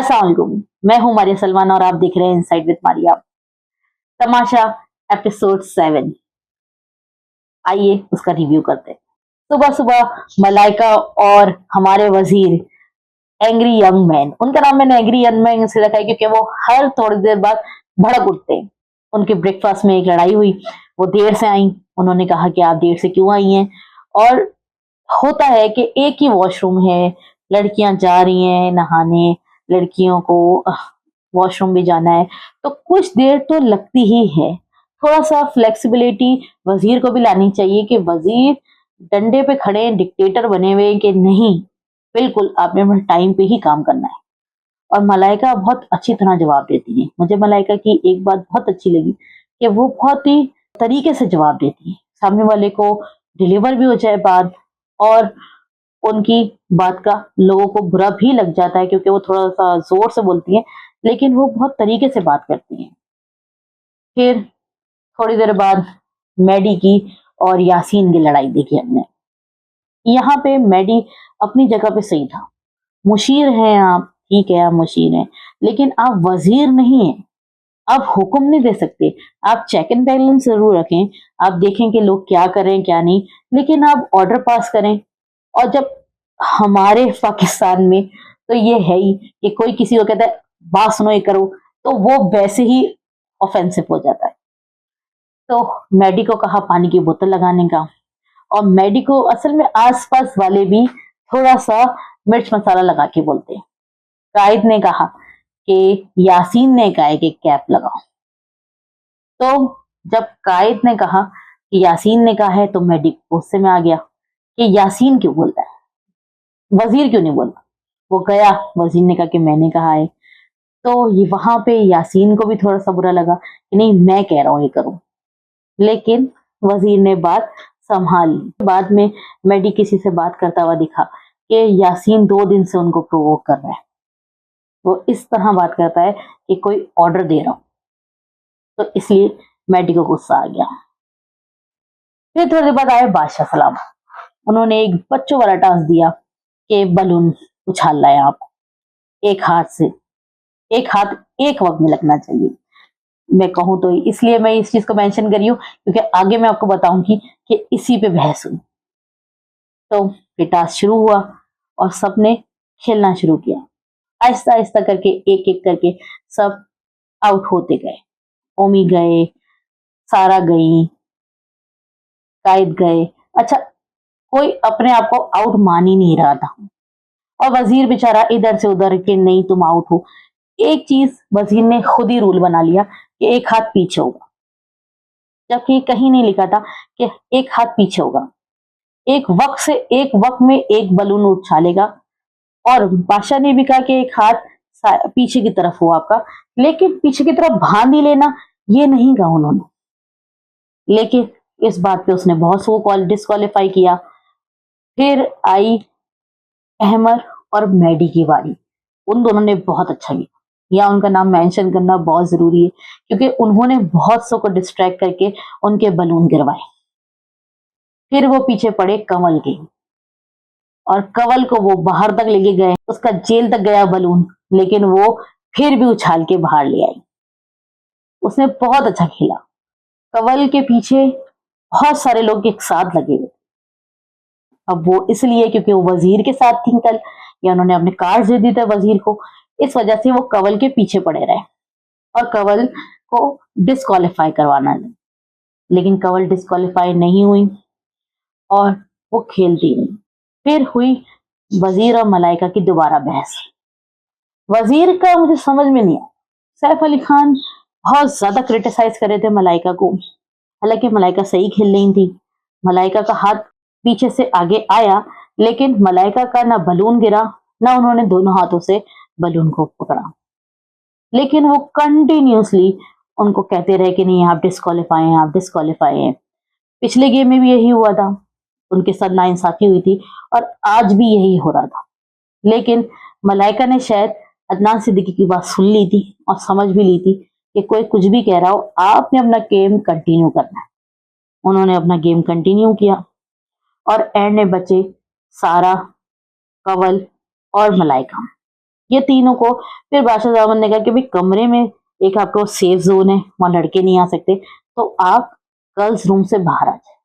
अस्सलाम वालेकुम, मैं हूं मारिया सलमान और आप देख रहे हैं inside with Maria. Tamasha episode 7, आइए उसका रिव्यू करते हैं। सुबह सुबह मलाइका और हमारे वजीर एंग्री यंग मैन, उनका नाम मैंने एंग्री यंग मैन इसलिए रखा है क्योंकि वो हर थोड़ी देर बाद भड़क उठते हैं। उनके ब्रेकफास्ट में एक लड़ाई हुई, वो देर से आई, उन्होंने कहा कि आप देर से क्यों आई हैं, और होता है कि एक ही वॉशरूम है, लड़कियां जा रही हैं नहाने, लड़कियों को वॉशरूम भी जाना है, तो कुछ देर तो लगती ही है। थोड़ा सा फ्लेक्सिबिलिटी वजीर को भी लानी चाहिए कि वजीर डंडे पे खड़े हैं, डिक्टेटर बने हुए कि नहीं, बिल्कुल आपने अपने टाइम पे ही काम करना है। और मलाइका बहुत अच्छी तरह जवाब देती है। मुझे मलाइका की एक बात बहुत अच्छी लगी कि वो बहुत ही तरीके से जवाब देती है, सामने वाले को डिलीवर भी हो जाए बात, और उनकी बात का लोगों को बुरा भी लग जाता है क्योंकि वो थोड़ा सा जोर से बोलती हैं, लेकिन वो बहुत तरीके से बात करती हैं। फिर थोड़ी देर बाद मैडी की और यासीन की लड़ाई देखी हमने। यहाँ पे मैडी अपनी जगह पे सही था। मुशीर हैं आप, ठीक है आप मुशीर हैं, लेकिन आप वजीर नहीं हैं। आप हुक्म नहीं दे सकते। आप चेक एंड बैलेंस जरूर रखें, आप देखें कि लोग क्या करें क्या नहीं, लेकिन आप ऑर्डर पास करें। और जब हमारे पाकिस्तान में तो ये है ही कि कोई किसी को कहता है बात सुनो ये करो, तो वो वैसे ही ऑफेंसिव हो जाता है। तो मैडी को कहा पानी की बोतल लगाने का, और मैडी को असल में आसपास वाले भी थोड़ा सा मिर्च मसाला लगा के बोलते हैं। कायद ने कहा कि यासीन ने कहा है कि कैप लगाओ, तो जब कायद ने कहा कि यासीन ने कहा है तो मैडी गुस्से में आ गया कि यासीन क्यों बोलता है, वजीर क्यों नहीं बोलता। वो गया, वजीर ने कहा कि मैंने कहा है, तो ये वहां पे यासीन को भी थोड़ा सा बुरा लगा कि नहीं मैं कह रहा हूं ये करूं, लेकिन वजीर ने बात संभाल ली। बाद में मैडी किसी से बात करता हुआ दिखा कि यासीन 2 दिन से उनको प्रोवोक कर रहा है। वो इस तरह बात करता है कि कोई ऑर्डर दे रहा हूं, तो इसलिए मैडी को गुस्सा आ गया। फिर थोड़ी देर बाद आए बादशाह सलाम। उन्होंने एक बच्चों वाला टास्क दिया कि बलून उछाल रहा है आप, एक हाथ से, एक हाथ एक वक्त में लगना चाहिए। मैं कहूं तो इसलिए मैं इस चीज को मेंशन करी हूं क्योंकि आगे मैं आपको बताऊंगी कि इसी पे बहस हुई। तो ये टास्क शुरू हुआ और सबने खेलना शुरू किया। आहिस्ता आहिस्ता करके एक एक करके सब आउट होते गए। ओमी गए, सारा गई, कायद गए। अच्छा, कोई अपने आप को आउट मान ही नहीं रहा था, और वजीर बेचारा इधर से उधर के नहीं तुम आउट हो। एक चीज वजीर ने खुद ही रूल बना लिया कि एक हाथ पीछे होगा, जबकि कहीं नहीं लिखा था कि एक हाथ पीछे होगा। एक वक्त में एक बलून उछालेगा, और बादशाह ने भी कहा कि एक हाथ पीछे की तरफ हो आपका, लेकिन पीछे की तरफ बांध ही लेना ये नहीं कहा उन्होंने। लेकिन इस बात पे उसने बहुत सो डिस्क्वालीफाई किया। फिर आई अहमर और मैडी की बारी। उन दोनों ने बहुत अच्छा किया, या उनका नाम मेंशन करना बहुत जरूरी है क्योंकि उन्होंने बहुत सो को डिस्ट्रैक्ट करके उनके बलून गिरवाए। फिर वो पीछे पड़े कंवल के, और कंवल को वो बाहर तक लेके गए, उसका जेल तक गया बलून, लेकिन वो फिर भी उछाल के बाहर ले आई। उसने बहुत अच्छा खेला। कंवल के पीछे बहुत सारे लोग एक साथ लगे हुए। अब वो इसलिए क्योंकि वो वजीर के साथ थी कल, या उन्होंने अपने कार्ड दे दी थे वजीर को, इस वजह से वो कंवल के पीछे पड़े रहे और कंवल को डिस्क्वालीफाई करवाना है। लेकिन कंवल डिस्क्वालीफाई नहीं हुई और वो खेलती रही। फिर हुई वजीर और मलाइका की दोबारा बहस। वजीर का मुझे समझ में नहीं आया। सैफ अली खान बहुत ज्यादा क्रिटिसाइज कर रहे थे मलाइका को, हालांकि मलाइका सही खेल रही थी। मलाइका का हाथ पीछे से आगे आया, लेकिन मलाइका का ना बलून गिरा, ना उन्होंने दोनों हाथों से बलून को पकड़ा, लेकिन वो कंटिन्यूसली उनको कहते रहे कि नहीं आप डिस्क्वालीफाई हैं, आप डिस्क्वालीफाई हैं। पिछले गेम में भी यही हुआ था, उनके साथ नाइंसाफी हुई थी, और आज भी यही हो रहा था। लेकिन मलाइका ने शायद अदनान सिद्दीकी की बात सुन ली थी और समझ भी ली थी कि कोई कुछ भी कह रहा हो, आपने अपना गेम कंटिन्यू करना है। उन्होंने अपना गेम कंटिन्यू किया, और एंड में बचे सारा, कंवल और मलाइका। ये तीनों को फिर बादशाह जामन ने कहा कि भाई कमरे में एक आपको सेफ जोन है, वहां लड़के नहीं आ सकते, तो आप गर्ल्स रूम से बाहर आ जाए।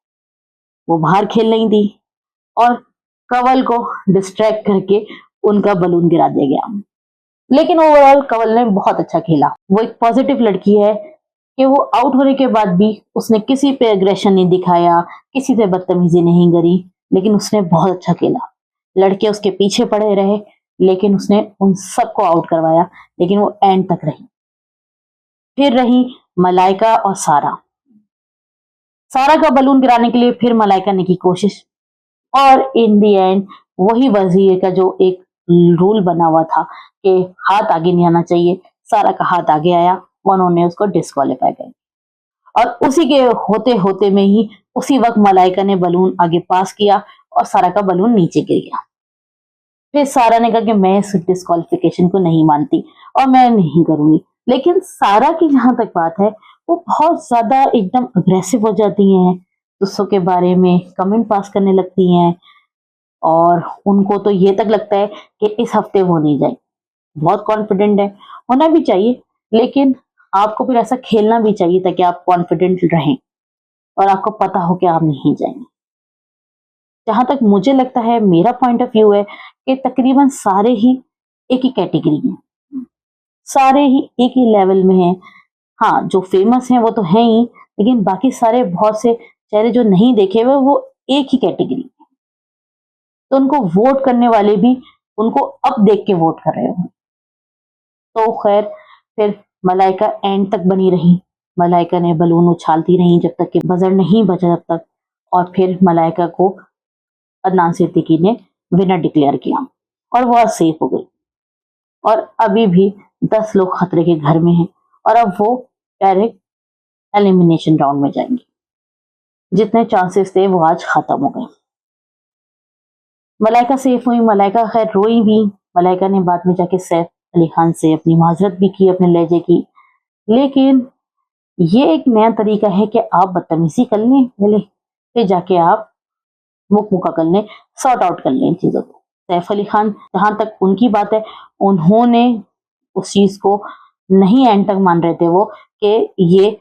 वो बाहर खेल रही थी और कंवल को डिस्ट्रैक्ट करके उनका बलून गिरा दिया गया। लेकिन ओवरऑल कंवल ने बहुत अच्छा खेला। वो एक पॉजिटिव लड़की है कि वो आउट होने के बाद भी उसने किसी पे एग्रेशन नहीं दिखाया, किसी से बदतमीजी नहीं करी, लेकिन उसने बहुत अच्छा खेला। लड़के उसके पीछे पड़े रहे, लेकिन उसने उन सबको आउट करवाया, लेकिन वो एंड तक रही। फिर रही मलाइका और सारा। सारा का बलून गिराने के लिए फिर मलाइका ने की कोशिश, और इन दी एंड वही वजीर का जो एक रूल बना हुआ था कि हाथ आगे नहीं आना चाहिए, सारा का हाथ आगे आया, उन्होंने उसको डिस्क्वालीफाई कर दिया। और उसी के होते होते में ही उसी वक्त मलाइका ने बलून आगे पास किया और सारा का बलून नीचे गिर गया। फिर सारा ने कहा कि मैं इस डिस्क्वालिफिकेशन को नहीं मानती और मैं नहीं करूंगी। लेकिन सारा की जहां तक बात है, वो बहुत ज्यादा एकदम अग्रेसिव हो जाती हैं, दूसरों के बारे में कमेंट पास करने लगती हैं, और उनको तो ये तक लगता है कि इस हफ्ते वो नहीं जाए। बहुत कॉन्फिडेंट है, होना भी चाहिए, लेकिन आपको फिर ऐसा खेलना भी चाहिए ताकि आप कॉन्फिडेंट रहें और आपको पता हो कि आप नहीं जाएंगे। जहां तक मुझे लगता है, मेरा पॉइंट ऑफ व्यू है कि तकरीबन सारे ही एक ही कैटेगरी में, सारे ही एक ही लेवल में हैं। हाँ, जो फेमस हैं वो तो हैं ही, लेकिन बाकी सारे बहुत से चेहरे जो नहीं देखे हुए वो एक ही कैटेगरी में। तो उनको वोट करने वाले भी उनको अब देख के वोट कर रहे होंगे। तो खैर, फिर मलाइका एंड तक बनी रही। मलाइका ने बलून उछालती रही जब तक कि बजर नहीं बजा, जब तक। और फिर मलाइका को अदनान सिद्दीकी ने विनर डिक्लेयर किया और वो सेफ हो गई। और अभी भी 10 लोग खतरे के घर में हैं, और अब वो डायरेक्ट एलिमिनेशन राउंड में जाएंगे। जितने चांसेस थे वो आज खत्म हो गए। मलाइका सेफ हुई। मलाइका खैर रोई भी। मलाइका ने बाद में जाके सैफ अली खान से अपनी माजरत भी की, अपने लहजे की। लेकिन ये एक नया तरीका है कि आप बदतमीजी कर लें पहले, फिर जाके आप मुख मुका कर लें, सॉर्ट आउट कर लें चीजों को। सैफ अली खान, जहां तक उनकी बात है, उन्होंने उस चीज को नहीं एंड तक मान रहे थे वो कि ये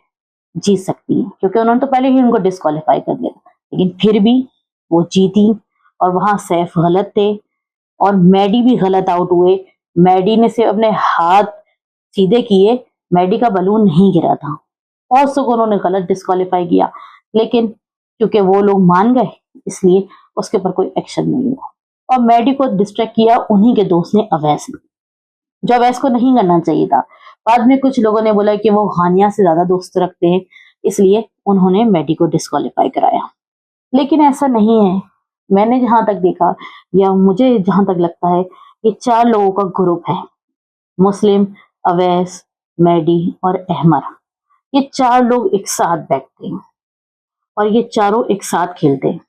जीत सकती है, क्योंकि उन्होंने तो पहले ही उनको डिस्क्वालीफाई कर दिया, लेकिन फिर भी वो जीती। और वहां सैफ गलत थे और मैडी भी गलत आउट हुए। मैडी ने सिर्फ अपने हाथ सीधे किए, मैडी का बलून नहीं गिरा था, और उसको उन्होंने गलत डिस्क्वालीफाई किया। लेकिन क्योंकि वो लोग मान गए, इसलिए उसके ऊपर कोई एक्शन नहीं हुआ। और मैडी को डिस्ट्रैक्ट किया उन्हीं के दोस्त ने, अवैस ने, जो अवैस को नहीं करना चाहिए था। बाद में कुछ लोगों ने बोला कि वो हानिया से ज्यादा दोस्त रखते हैं, इसलिए उन्होंने मैडी को डिस्क्वालीफाई कराया। लेकिन ऐसा नहीं है। मैंने जहां तक देखा, या मुझे जहां तक लगता है, ये 4 लोगों का ग्रुप है। मुस्लिम, अवैस, मैडी और अहमर। ये 4 लोग एक साथ बैठते हैं और ये चारों एक साथ खेलते हैं,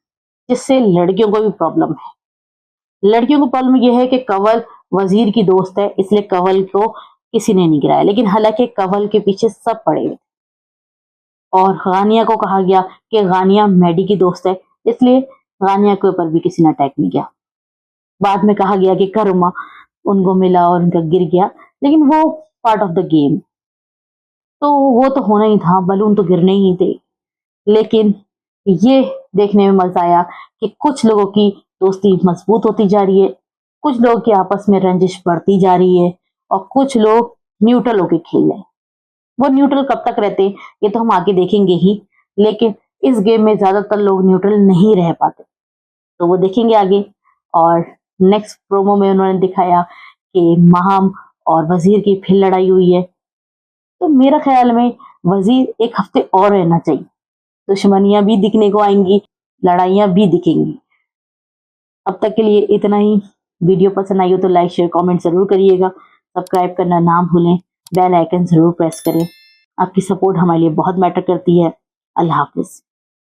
जिससे लड़कियों को भी प्रॉब्लम है। लड़कियों को प्रॉब्लम यह है कि कंवल वजीर की दोस्त है, इसलिए कंवल को किसी ने नहीं गिराया। लेकिन हालांकि कंवल के पीछे सब पड़े हुए, और गानिया को कहा गया कि गानिया मैडी की दोस्त है, इसलिए गानिया के ऊपर भी किसी ने अटैक नहीं किया। बाद में कहा गया कि कर्मा उनको मिला और उनका गिर गया, लेकिन वो पार्ट ऑफ द गेम, तो वो तो होना ही था, बलून तो गिरने ही थे। लेकिन ये देखने में मजा आया कि कुछ लोगों की दोस्ती मजबूत होती जा रही है, कुछ लोगों की आपस में रंजिश बढ़ती जा रही है, और कुछ लोग न्यूट्रल होके खेल रहे हैं। वो न्यूट्रल कब तक रहते हैं ये तो हम आगे देखेंगे ही, लेकिन इस गेम में ज्यादातर लोग न्यूट्रल नहीं रह पाते, तो वो देखेंगे आगे। और नेक्स्ट प्रोमो में उन्होंने दिखाया कि माहम और वजीर की फिर लड़ाई हुई है। तो मेरा ख्याल में वजीर एक हफ्ते और रहना चाहिए, दुश्मनियां भी दिखने को आएंगी, लड़ाइयां भी दिखेंगी। अब तक के लिए इतना ही। वीडियो पसंद आई हो तो लाइक, शेयर, कमेंट जरूर करिएगा। सब्सक्राइब करना ना भूलें, बेल आइकन जरूर प्रेस करें। आपकी सपोर्ट हमारे लिए बहुत मैटर करती है। अल्लाह हाफिज।